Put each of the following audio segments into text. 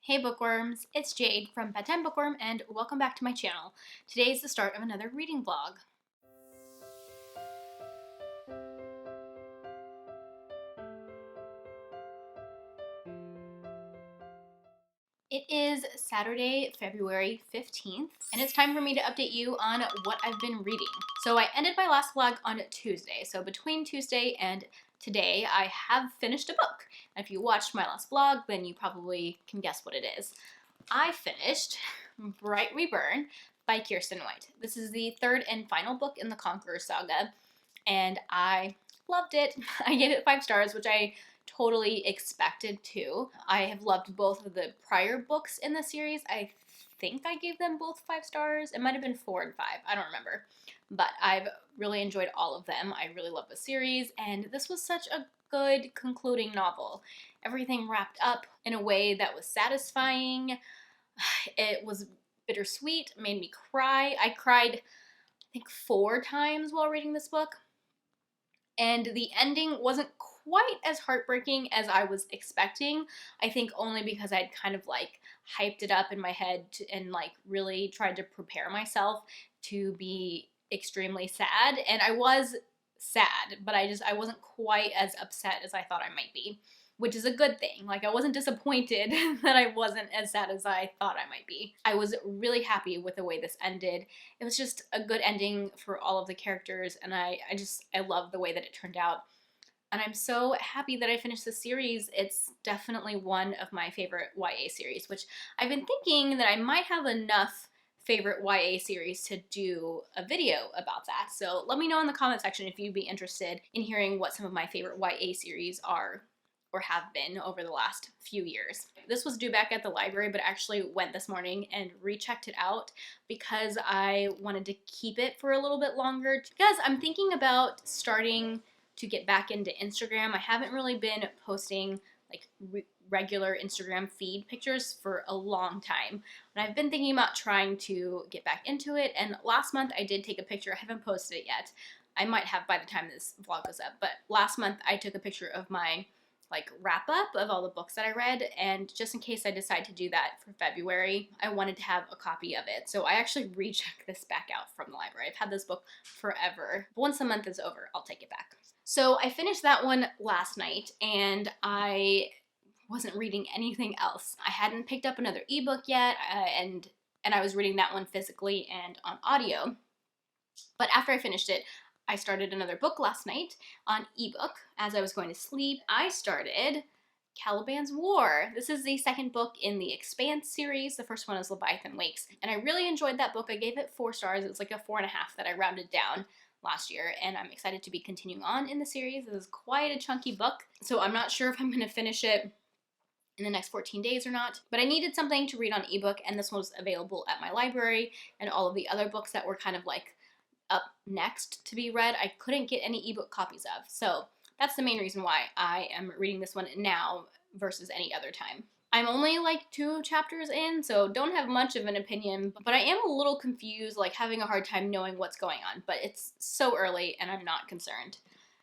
Hey bookworms, it's Jade from Bedtime Bookworm and welcome back to my channel. Today is the start of another reading vlog. It is Saturday, February 15th, and it's time for me to update you on what I've been reading. So I ended my last vlog on Tuesday, so between Tuesday and today I have finished a book. And if you watched my last vlog, then you probably can guess what it is. I finished Bright We Burn by Kiersten White. This is the third and final book in the Conqueror saga, and I loved it. I gave it 5 stars, which I totally expected to. I have loved both of the prior books in the series. I think I gave them both 5 stars. It might have been 4 and 5. I don't remember. But I've really enjoyed all of them. I really love the series, and this was such a good concluding novel. Everything wrapped up in a way that was satisfying. It was bittersweet, made me cry. I cried, I think, 4 times while reading this book. And the ending wasn't quite as heartbreaking as I was expecting. I think only because I'd kind of hyped it up in my head and really tried to prepare myself to be extremely sad. And I was sad, but I wasn't quite as upset as I thought I might be, which is a good thing. I wasn't disappointed that I wasn't as sad as I thought I might be. I was really happy with the way this ended. It was just a good ending for all of the characters, and I love the way that it turned out. And I'm so happy that I finished the series. It's definitely one of my favorite YA series, which I've been thinking that I might have enough favorite YA series to do a video about that. So let me know in the comment section if you'd be interested in hearing what some of my favorite YA series are or have been over the last few years. This was due back at the library, but I actually went this morning and rechecked it out because I wanted to keep it for a little bit longer, because I'm thinking about starting to get back into Instagram. I haven't really been posting regular Instagram feed pictures for a long time, and I've been thinking about trying to get back into it. And last month I did take a picture. I haven't posted it yet. I might have by the time this vlog goes up, but last month I took a picture of my wrap up of all the books that I read, and just in case I decide to do that for February, I wanted to have a copy of it. So I actually rechecked this back out from the library. I've had this book forever. Once the month is over, I'll take it back. So I finished that one last night, and I wasn't reading anything else. I hadn't picked up another ebook yet, and I was reading that one physically and on audio. But after I finished it, I started another book last night on ebook as I was going to sleep. I started Caliban's War. This is the second book in the Expanse series. The first one is Leviathan Wakes, and I really enjoyed that book. I gave it 4 stars. It was like a 4.5 that I rounded down last year, and I'm excited to be continuing on in the series. This is quite a chunky book, so I'm not sure if I'm going to finish it in the next 14 days or not, but I needed something to read on ebook, and this one was available at my library, and all of the other books that were kind of up next to be read, I couldn't get any ebook copies of. So that's the main reason why I am reading this one now versus any other time. I'm only 2 chapters in, so don't have much of an opinion, but I am a little confused, having a hard time knowing what's going on, but it's so early and I'm not concerned.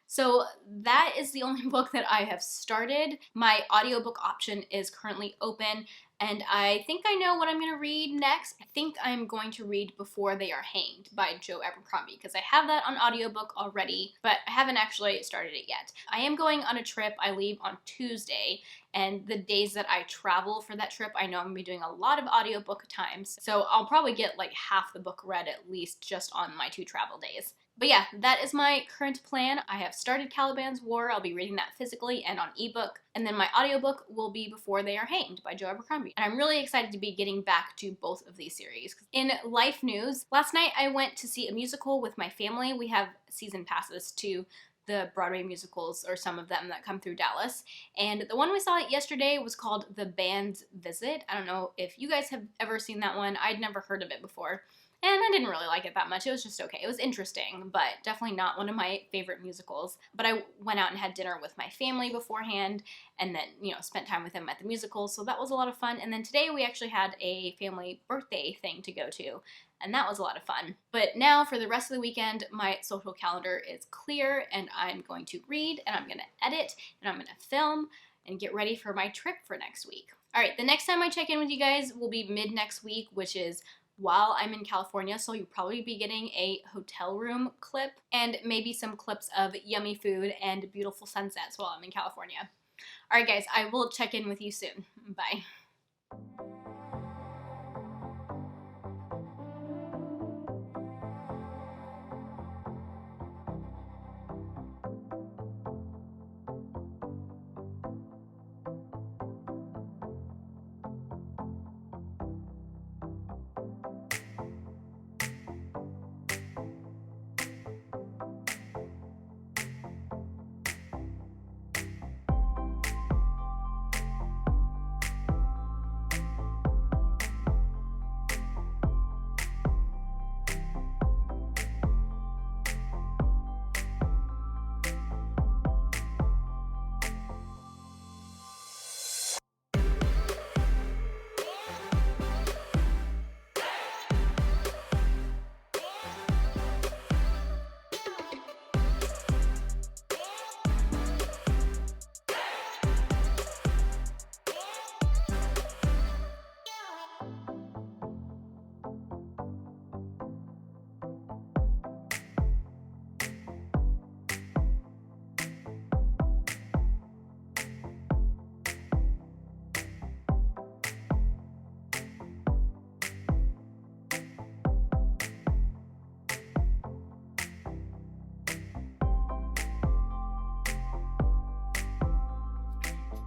So that is the only book that I have started. My audiobook option is currently open, and I think I know what I'm going to read next. I think I'm going to read Before They Are Hanged by Joe Abercrombie, because I have that on audiobook already, but I haven't actually started it yet. I am going on a trip. I leave on Tuesday, and the days that I travel for that trip, I know I'm going to be doing a lot of audiobook times, so I'll probably get half the book read at least just on my 2 travel days. But yeah, that is my current plan. I have started Caliban's War. I'll be reading that physically and on ebook. And then my audiobook will be Before They Are Hanged by Joe Abercrombie. And I'm really excited to be getting back to both of these series. In life news, last night I went to see a musical with my family. We have season passes to the Broadway musicals, or some of them that come through Dallas. And the one we saw yesterday was called The Band's Visit. I don't know if you guys have ever seen that one. I'd never heard of it before, and I didn't really like it that much. It was just okay. It was interesting, but definitely not one of my favorite musicals. But I went out and had dinner with my family beforehand, and then, spent time with them at the musical, so that was a lot of fun. And then today we actually had a family birthday thing to go to, and that was a lot of fun. But now for the rest of the weekend, my social calendar is clear, and I'm going to read, and I'm going to edit, and I'm going to film, and get ready for my trip for next week. All right, the next time I check in with you guys will be mid next week, which is while I'm in California, so you'll probably be getting a hotel room clip and maybe some clips of yummy food and beautiful sunsets while I'm in California. All right, guys, I will check in with you soon. Bye.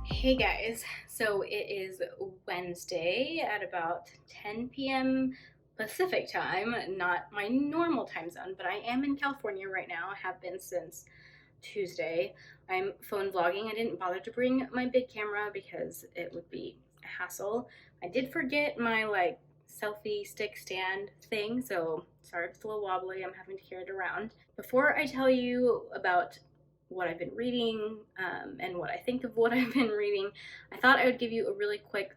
Hey guys, so it is Wednesday at about 10 p.m. Pacific time, not my normal time zone, but I am in California right now. I have been since Tuesday. I'm phone vlogging. I didn't bother to bring my big camera because it would be a hassle. I did forget my like selfie stick stand thing, so sorry if it's a little wobbly. I'm having to carry it around. Before I tell you about what I've been reading and what I think of what I've been reading, I thought I would give you a really quick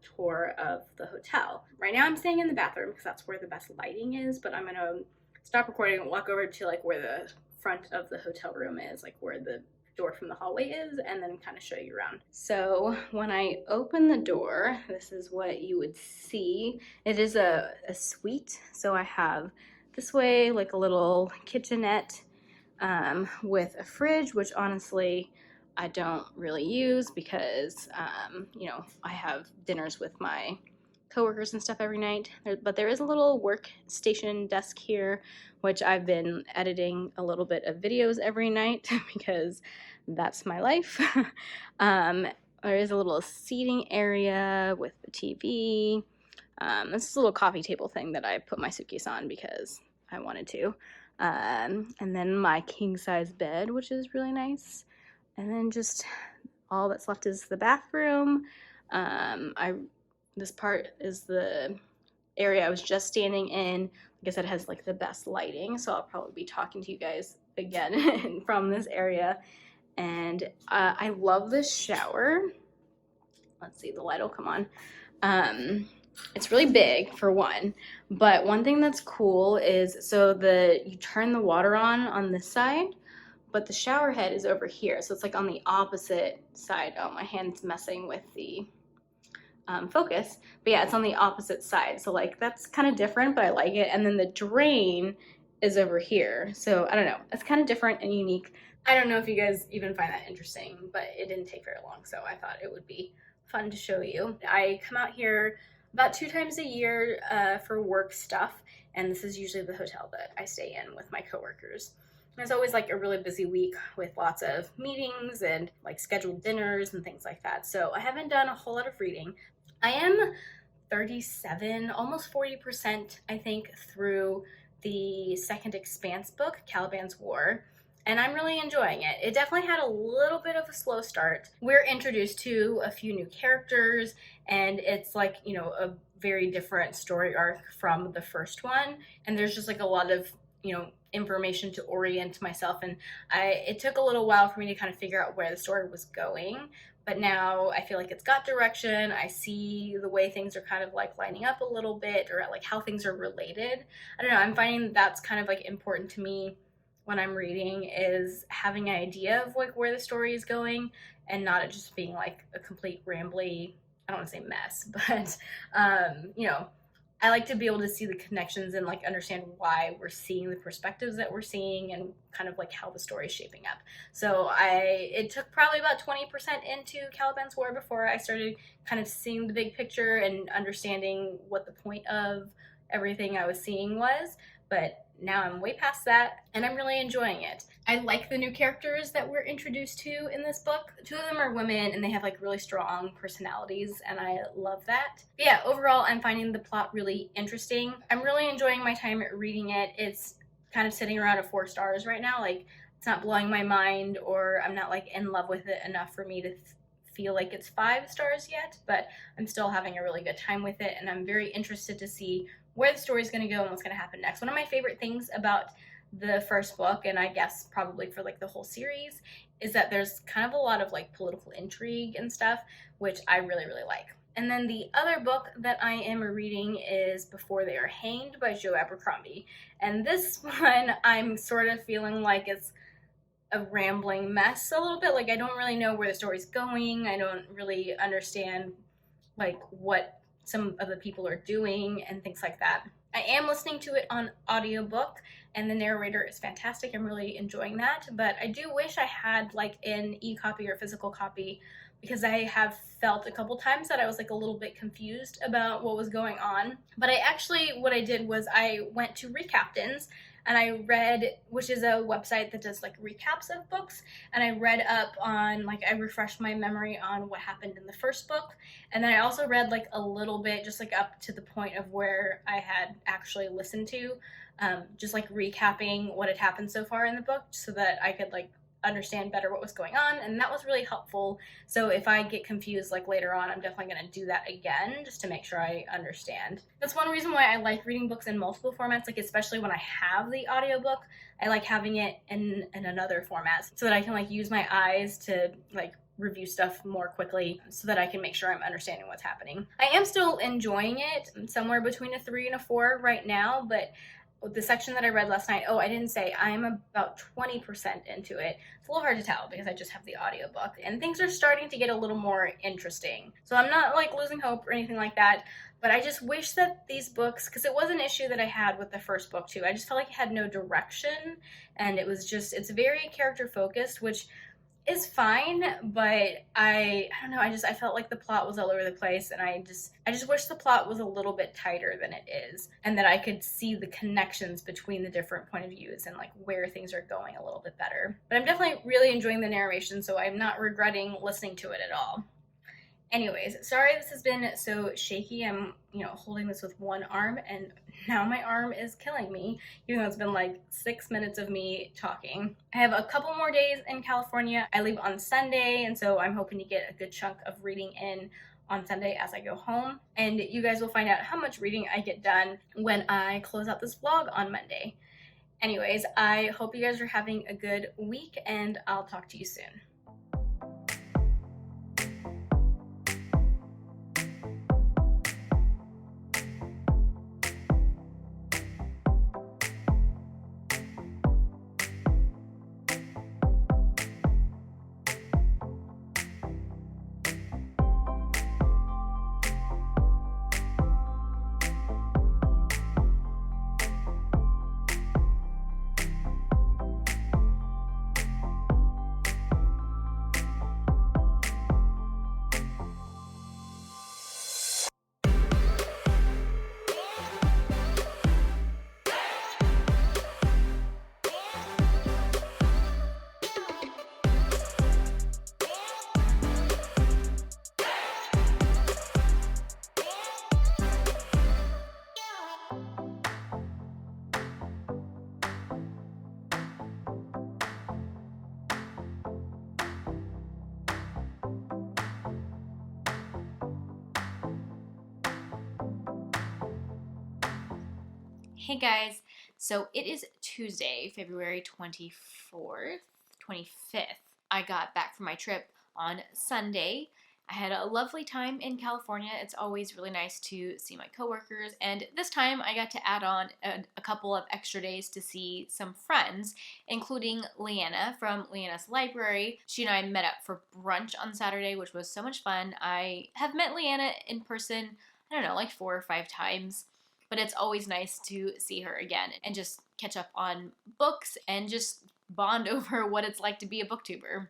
tour of the hotel. Right now I'm staying in the bathroom because that's where the best lighting is, but I'm gonna stop recording and walk over to like where the front of the hotel room is, like where the door from the hallway is, and then kind of show you around. So when I open the door, this is what you would see. It is a suite, so I have this way like a little kitchenette with a fridge, which honestly I don't really use because, you know, I have dinners with my coworkers and stuff every night. But there is a little workstation desk here, which I've been editing a little bit of videos every night because that's my life. There is a little seating area with the TV. This is a little coffee table thing that I put my suitcase on because I wanted to. And then my king size bed, which is really nice. And then just all that's left is the bathroom. This part is the area I was just standing in. Like I said, it has like the best lighting, so I'll probably be talking to you guys again from this area. And I love this shower. Let's see, the light will come on. It's really big for one, but one thing that's cool is so you turn the water on this side, but the shower head is over here, so it's like on the opposite side. Oh, my hand's messing with the focus, but yeah, it's on the opposite side, so like that's kind of different, but I like it. And then the drain is over here, so I don't know, it's kind of different and unique. I don't know if you guys even find that interesting, but it didn't take very long, so I thought it would be fun to show you. I come out here about 2 times a year for work stuff, and this is usually the hotel that I stay in with my coworkers. And it's always like a really busy week with lots of meetings and like scheduled dinners and things like that. So I haven't done a whole lot of reading. I am 37, almost 40%, I think, through the second Expanse book, Caliban's War, and I'm really enjoying it. It definitely had a little bit of a slow start. We're introduced to a few new characters, and it's like, you know, a very different story arc from the first one, and there's just like a lot of, you know, information to orient myself, and it took a little while for me to kind of figure out where the story was going, but now I feel like it's got direction. I see the way things are kind of like lining up a little bit, or like how things are related. I don't know, I'm finding that's kind of like important to me when I'm reading, is having an idea of like where the story is going and not it just being like a complete rambly I don't want to say mess, but you know, I like to be able to see the connections and like understand why we're seeing the perspectives that we're seeing and kind of like how the story is shaping up. So it took probably about 20% into Caliban's War before I started kind of seeing the big picture and understanding what the point of everything I was seeing was. But now I'm way past that and I'm really enjoying it. I like the new characters that we're introduced to in this book. Two of them are women and they have like really strong personalities and I love that. But yeah, overall I'm finding the plot really interesting. I'm really enjoying my time reading it. It's kind of sitting around at 4 stars right now. Like it's not blowing my mind or I'm not like in love with it enough for me to feel like it's 5 stars yet, but I'm still having a really good time with it and I'm very interested to see where the story's going to go and what's going to happen next. One of my favorite things about the first book, and I guess probably for like the whole series, is that there's kind of a lot of like political intrigue and stuff, which I really, really like. And then the other book that I am reading is Before They Are Hanged by Joe Abercrombie. And this one, I'm sort of feeling like it's a rambling mess a little bit. Like, I don't really know where the story's going. I don't really understand like what some of the people are doing and things like that. I am listening to it on audiobook and the narrator is fantastic. I'm really enjoying that, but I do wish I had like an e-copy or physical copy because I have felt a couple times that I was like a little bit confused about what was going on. But what I did was I went to Recaptains and I read, which is a website that does like recaps of books, and I read up on like I refreshed my memory on what happened in the first book, and then I also read like a little bit, just like up to the point of where I had actually listened to, just like recapping what had happened so far in the book, so that I could like understand better what was going on, and that was really helpful. So if I get confused like later on, I'm definitely going to do that again just to make sure I understand. That's one reason why I like reading books in multiple formats, like especially when I have the audiobook. I like having it in another format so that I can like use my eyes to like review stuff more quickly so that I can make sure I'm understanding what's happening. I am still enjoying it. I'm somewhere between a 3 and a 4 right now, but the section that I read last night, oh, I didn't say, I'm about 20% into it. It's a little hard to tell because I just have the audiobook, and things are starting to get a little more interesting. So I'm not like losing hope or anything like that, but I just wish that these books, because it was an issue that I had with the first book too, I just felt like it had no direction, and it's very character focused, which is fine, but I don't know, I felt like the plot was all over the place, and I just wish the plot was a little bit tighter than it is, and that I could see the connections between the different point of views and like where things are going a little bit better. But I'm definitely really enjoying the narration, so I'm not regretting listening to it at all. Anyways, sorry this has been so shaky. I'm, holding this with one arm, and now my arm is killing me, even though it's been like 6 minutes of me talking. I have a couple more days in California. I leave on Sunday, and so I'm hoping to get a good chunk of reading in on Sunday as I go home. And you guys will find out how much reading I get done when I close out this vlog on Monday. Anyways, I hope you guys are having a good week, and I'll talk to you soon. Hey guys, so it is Tuesday, February 24th, 25th. I got back from my trip on Sunday, I had a lovely time in California. It's always really nice to see my coworkers, and this time I got to add on a couple of extra days to see some friends, including Leanna from Leanna's library. She and I met up for brunch on Saturday, which was so much fun. I have met Leanna in person, I don't know, like 4 or 5 times, but it's always nice to see her again and just catch up on books and just bond over what it's like to be a booktuber.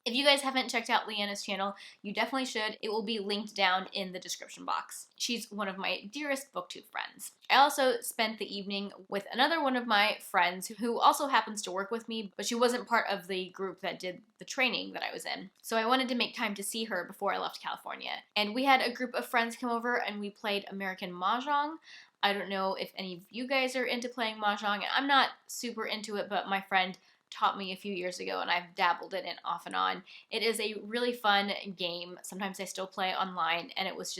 If you guys haven't checked out Leanna's channel, you definitely should. It will be linked down in the description box. She's one of my dearest booktube friends. I also spent the evening with another one of my friends who also happens to work with me, but she wasn't part of the group that did the training that I was in. So I wanted to make time to see her before I left California. And we had a group of friends come over and we played American Mahjong. I don't know if any of you guys are into playing Mahjong. I'm not super into it, but my friend taught me a few years ago and I've dabbled in it off and on. It is a really fun game. Sometimes I still play online, and it was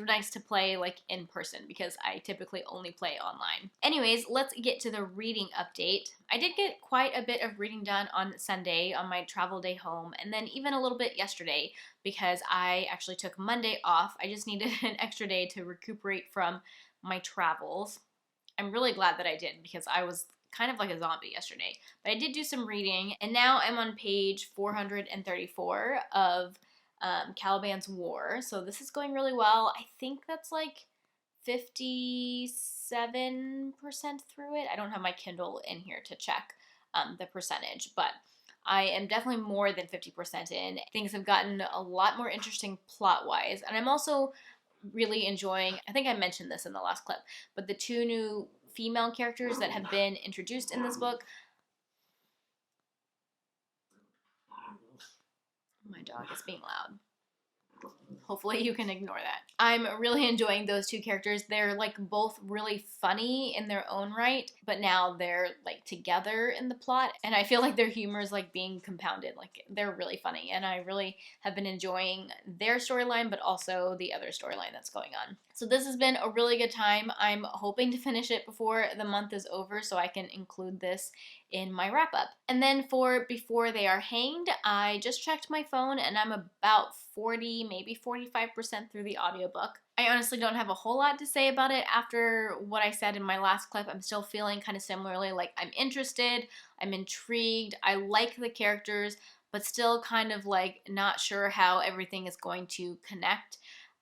nice to play like in person because I typically only play online. Anyways, let's get to the reading update. I did get quite a bit of reading done on Sunday on my travel day home, and then even a little bit yesterday because I actually took Monday off. I just needed an extra day to recuperate from my travels. I'm really glad that I did because I was kind of like a zombie yesterday. But I did do some reading, and now I'm on page 434 of Caliban's War. So this is going really well. I think that's like 57% through it. I don't have my Kindle in here to check the percentage, but I am definitely more than 50% in. Things have gotten a lot more interesting plot-wise, and I'm also really enjoying, I think I mentioned this in the last clip, but the two new female characters that have been introduced in this book. My dog is being loud. Hopefully you can ignore that. I'm really enjoying those two characters. They're like both really funny in their own right, but now they're like together in the plot, and I feel like their humor is like being compounded. Like they're really funny, and I really have been enjoying their storyline, but also the other storyline that's going on. So this has been a really good time. I'm hoping to finish it before the month is over so I can include this in my wrap up. And then for Before They Are Hanged, I just checked my phone and I'm about 40, maybe 45% through the audiobook. I honestly don't have a whole lot to say about it after what I said in my last clip. I'm still feeling kind of similarly, like I'm interested, I'm intrigued, I like the characters, but still kind of like not sure how everything is going to connect.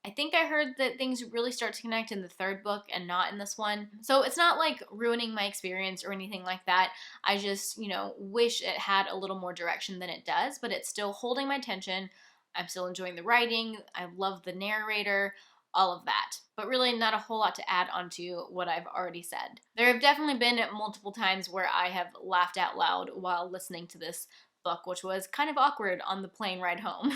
I think I heard that things really start to connect in the third book and not in this one. So it's not like ruining my experience or anything like that. I just, wish it had a little more direction than it does, but it's still holding my attention. I'm still enjoying the writing. I love the narrator, all of that. But really not a whole lot to add onto what I've already said. There have definitely been multiple times where I have laughed out loud while listening to this book, which was kind of awkward on the plane ride home.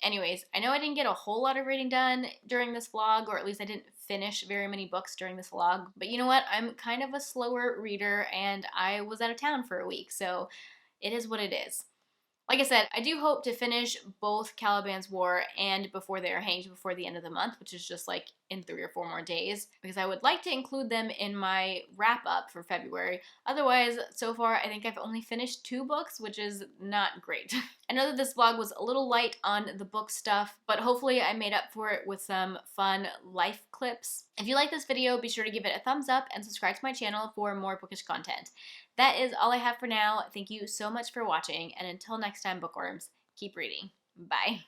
Anyways, I know I didn't get a whole lot of reading done during this vlog, or at least I didn't finish very many books during this vlog, but you know what? I'm kind of a slower reader and I was out of town for a week, so it is what it is. Like I said, I do hope to finish both Caliban's War and Before They Are Hanged before the end of the month, which is just like in 3 or 4 more days, because I would like to include them in my wrap up for February. Otherwise, so far, I think I've only finished 2 books, which is not great. I know that this vlog was a little light on the book stuff, but hopefully I made up for it with some fun life clips. If you like this video, be sure to give it a thumbs up and subscribe to my channel for more bookish content. That is all I have for now. Thank you so much for watching, and until next time, bookworms, keep reading. Bye.